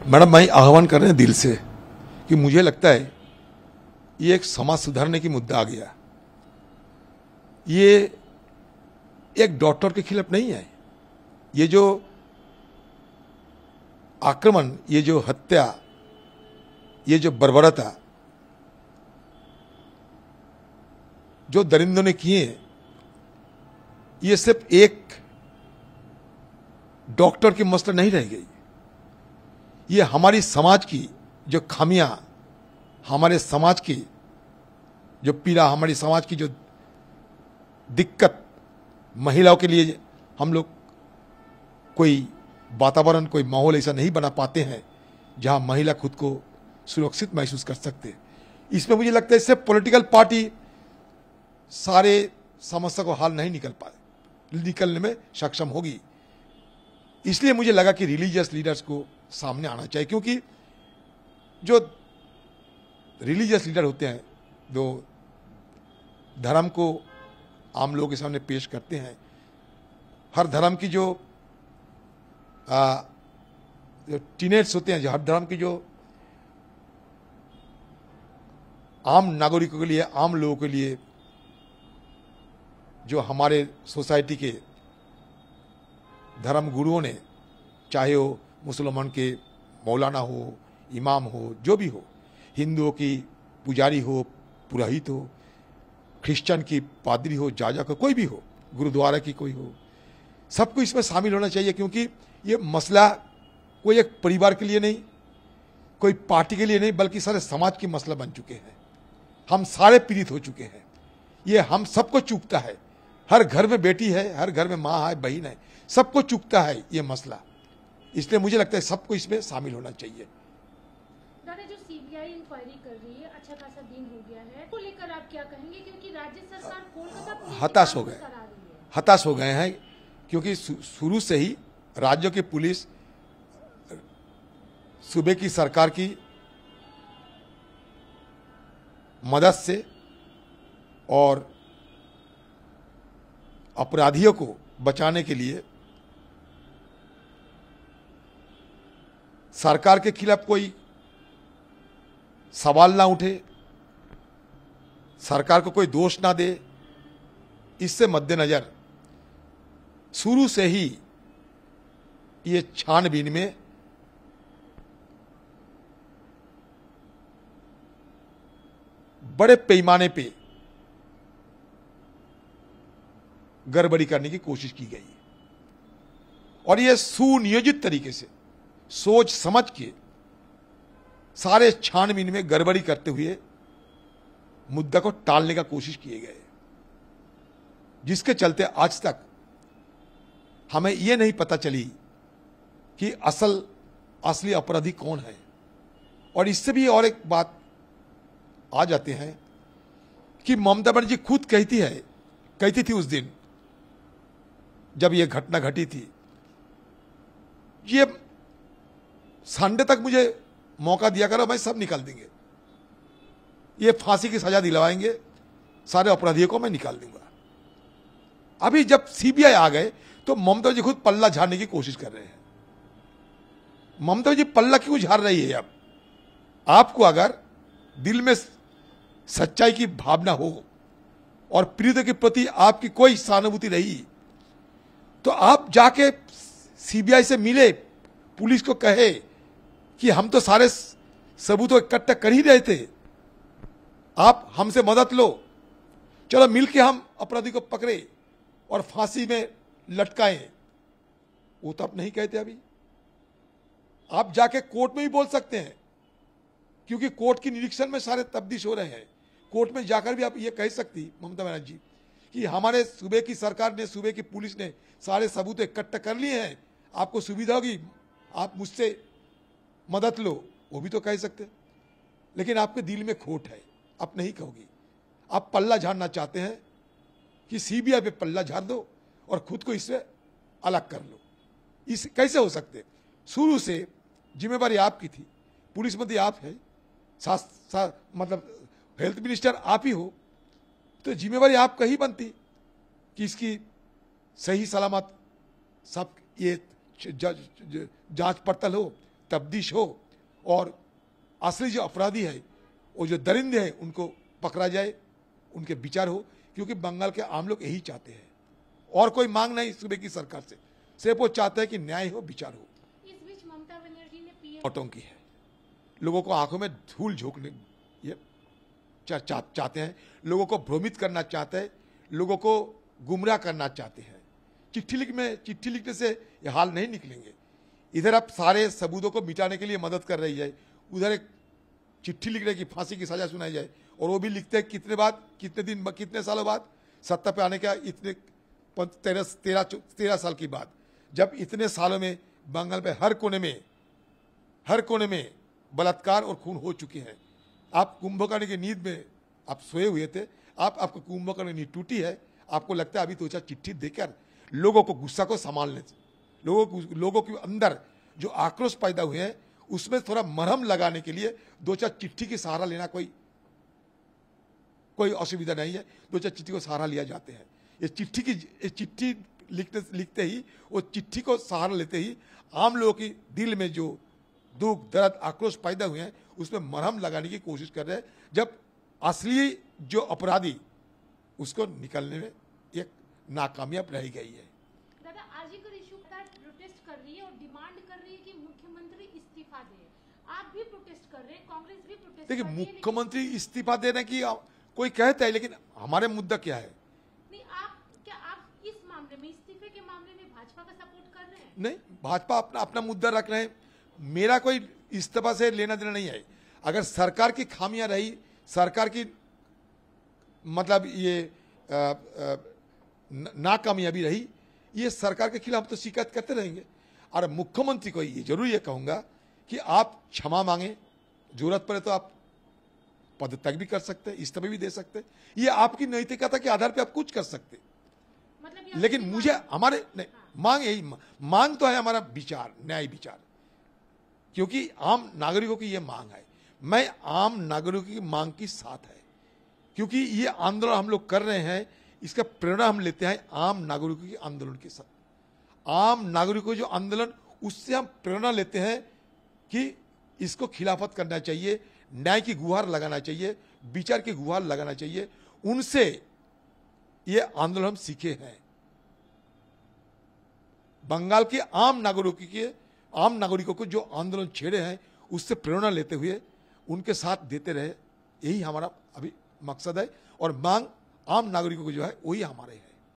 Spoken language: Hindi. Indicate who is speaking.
Speaker 1: मैडम, मैं आह्वान कर रहे हैं दिल से कि मुझे लगता है ये एक समाज सुधारने की मुद्दा आ गया। ये एक डॉक्टर के खिलाफ नहीं है। ये जो आक्रमण, ये जो हत्या, ये जो बर्बरता जो दरिंदों ने किए, ये सिर्फ एक डॉक्टर की मसला नहीं रह गई। ये हमारी समाज की जो खामियां, हमारे समाज की जो पीड़ा, हमारी समाज की जो दिक्कत, महिलाओं के लिए हम लोग कोई वातावरण, कोई माहौल ऐसा नहीं बना पाते हैं जहां महिला खुद को सुरक्षित महसूस कर सकते। इसमें मुझे लगता है इससे पॉलिटिकल पार्टी सारे समस्या को हल नहीं निकलने में सक्षम होगी। इसलिए मुझे लगा कि रिलीजियस लीडर्स को सामने आना चाहिए, क्योंकि जो रिलीजियस लीडर होते हैं, जो धर्म को आम लोगों के सामने पेश करते हैं, हर धर्म की जो टीनेट्स होते हैं, जो हर धर्म की जो आम नागरिकों के लिए, आम लोगों के लिए, जो हमारे सोसाइटी के धर्म गुरुओं ने, चाहे वो मुसलमान के मौलाना हो, इमाम हो, जो भी हो, हिंदुओं की पुजारी हो, पुरोहित हो, क्रिश्चियन की पादरी हो, जाजा का कोई भी हो, गुरुद्वारा की कोई हो, सबको इसमें शामिल होना चाहिए। क्योंकि ये मसला कोई एक परिवार के लिए नहीं, कोई पार्टी के लिए नहीं, बल्कि सारे समाज की मसला बन चुके हैं। हम सारे पीड़ित हो चुके हैं। ये हम सबको चूकता है। हर घर में बेटी है, हर घर में माँ है, बहन है, सबको चूकता है ये मसला। इसलिए मुझे लगता है सबको इसमें शामिल होना चाहिए।
Speaker 2: दादा, जो सीबीआई इंक्वायरी कर रही है, अच्छा खासा दिन हो गया है, को लेकर आप क्या कहेंगे? क्योंकि राज्य सरकार कोलकाता पुलिस
Speaker 1: हताश हो गए हैं, क्योंकि शुरू से ही राज्यों की पुलिस सूबे की सरकार की मदद से और अपराधियों को बचाने के लिए सरकार के खिलाफ कोई सवाल ना उठे, सरकार को कोई दोष ना दे, इससे मद्देनजर शुरू से ही ये छानबीन में बड़े पैमाने पे गड़बड़ी करने की कोशिश की गई और ये सुनियोजित तरीके से सोच समझ के सारे छानबीन में गड़बड़ी करते हुए मुद्दा को टालने का कोशिश किए गए, जिसके चलते आज तक हमें यह नहीं पता चली कि असली अपराधी कौन है। और इससे भी और एक बात आ जाते हैं कि ममता बनर्जी खुद कहती थी उस दिन जब यह घटना घटी थी, ये संडे तक मुझे मौका दिया करो, मैं सब निकाल देंगे, ये फांसी की सजा दिलवाएंगे, सारे अपराधियों को मैं निकाल दूंगा। अभी जब सीबीआई आ गए तो ममता जी खुद पल्ला झाड़ने की कोशिश कर रहे हैं। ममता जी पल्ला क्यों झाड़ रही है? अब आपको अगर दिल में सच्चाई की भावना हो और पीड़ित के प्रति आपकी कोई सहानुभूति रही, तो आप जाके सीबीआई से मिले, पुलिस को कहे कि हम तो सारे सबूत इकट्ठा कर ही रहे थे, आप हमसे मदद लो, चलो मिलके हम अपराधी को पकड़े और फांसी में लटकाएं। वो तो आप नहीं कहते। अभी आप जाके कोर्ट में भी बोल सकते हैं, क्योंकि कोर्ट की निरीक्षण में सारे तफ्तीश हो रहे हैं। कोर्ट में जाकर भी आप ये कह सकती ममता बनर्जी कि हमारे सूबे की सरकार ने, सूबे की पुलिस ने सारे सबूत इकट्ठा कर लिए हैं, आपको सुविधा होगी, आप मुझसे मदद लो, वो भी तो कह सकते। लेकिन आपके दिल में खोट है, आप नहीं कहोगी। आप पल्ला झाड़ना चाहते हैं कि सीबीआई पे पल्ला झाड़ दो और खुद को इससे अलग कर लो। इस कैसे हो सकते? शुरू से जिम्मेवारी आपकी थी, पुलिस मंत्री आप है, मतलब हेल्थ मिनिस्टर आप ही हो, तो जिम्मेवारी आपका ही बनती कि इसकी सही सलामत सब ये जांच पड़ताल हो, तब्दीश हो और असली जो अपराधी है, वो जो दरिंदे हैं, उनको पकड़ा जाए, उनके विचार हो, क्योंकि बंगाल के आम लोग यही चाहते हैं और कोई मांग नहीं सूबे की सरकार से, सिर्फ वो चाहते हैं कि न्याय हो, विचार हो।
Speaker 2: इस बीच ममता बनर्जी ने पीएम
Speaker 1: नौटंकी है, लोगों को आंखों में धूल झोंकने ये चाहते हैं, लोगों को भ्रमित करना चाहते हैं, लोगों को गुमराह करना चाहते हैं। चिट्ठी लिखने से ये हाल नहीं निकलेंगे। इधर आप सारे सबूतों को मिटाने के लिए मदद कर रही है, उधर एक चिट्ठी लिख रहे कि फांसी की सजा सुनाई जाए, और वो भी लिखते हैं कितने बाद, कितने दिन, कितने सालों बाद, सत्ता पे आने का इतने 13 साल की बात। जब इतने सालों में बंगाल पे हर कोने में बलात्कार और खून हो चुके हैं। आप कुंभकर्ण की नींद में आप सोए हुए थे, आपको कुंभकर्ण की नींद टूटी है, आपको लगता है अभी तो चिट्ठी देकर लोगों को गुस्सा को संभालने, लोगों के अंदर जो आक्रोश पैदा हुए हैं उसमें थोड़ा मरहम लगाने के लिए 2-4 चिट्ठी की सहारा लेना कोई असुविधा नहीं है। 2-4 चिट्ठी को सहारा लिया जाते हैं। ये चिट्ठी लिखते ही, वो चिट्ठी को सहारा लेते ही आम लोगों की दिल में जो दुख दर्द आक्रोश पैदा हुए हैं उसमें मरहम लगाने की कोशिश कर रहे हैं, जब असली जो अपराधी उसको निकलने में एक नाकामयाब रह गई है।
Speaker 2: दादा, आर्जिकर इशू पर प्रोटेस्ट कर रही है और डिमांड कर रही है कि मुख्यमंत्री इस्तीफा दे। आप भी प्रोटेस्ट कर रहे हैं, कांग्रेस भी प्रोटेस्ट कर
Speaker 1: देखिए,
Speaker 2: रही है,
Speaker 1: मुख्यमंत्री इस्तीफा देने की कोई कहता है, लेकिन हमारे मुद्दा क्या है?
Speaker 2: नहीं, आप इस मामले में, इस्तीफे के मामले में भाजपा का सपोर्ट कर रहे हैं?
Speaker 1: नहीं, भाजपा अपना मुद्दा रख रहे हैं। मेरा कोई इस्तीफा से लेना देना नहीं है। अगर सरकार की खामियां रही, सरकार की मतलब ये नाकामयाबी रही, ये सरकार के खिलाफ तो शिकायत करते रहेंगे। और मुख्यमंत्री को ये जरूर ये कहूंगा कि आप क्षमा मांगे, जरूरत पड़े तो आप पदत्याग भी कर सकते हैं, इस्तीफा भी दे सकते हैं। ये आपकी नैतिकता के आधार पे आप कुछ कर सकते हैं।
Speaker 2: मतलब
Speaker 1: लेकिन मुझे हमारे नहीं, मांग तो है हमारा विचार, न्याय विचार, क्योंकि आम नागरिकों की ये मांग है। मैं आम नागरिकों की मांग की साथ है, क्योंकि ये आंदोलन हम लोग कर रहे हैं, इसका प्रेरणा हम लेते हैं आम नागरिकों के आंदोलन के साथ। आम नागरिकों जो आंदोलन, उससे हम प्रेरणा लेते हैं कि इसको खिलाफत करना चाहिए, न्याय की गुहार लगाना चाहिए, विचार की गुहार लगाना चाहिए। उनसे ये आंदोलन हम सीखे हैं। बंगाल के आम नागरिकों को जो आंदोलन छेड़े हैं, उससे प्रेरणा लेते हुए उनके साथ देते रहे, यही हमारा अभी मकसद है। और मांग आम नागरिकों को जो है वही हमारे है।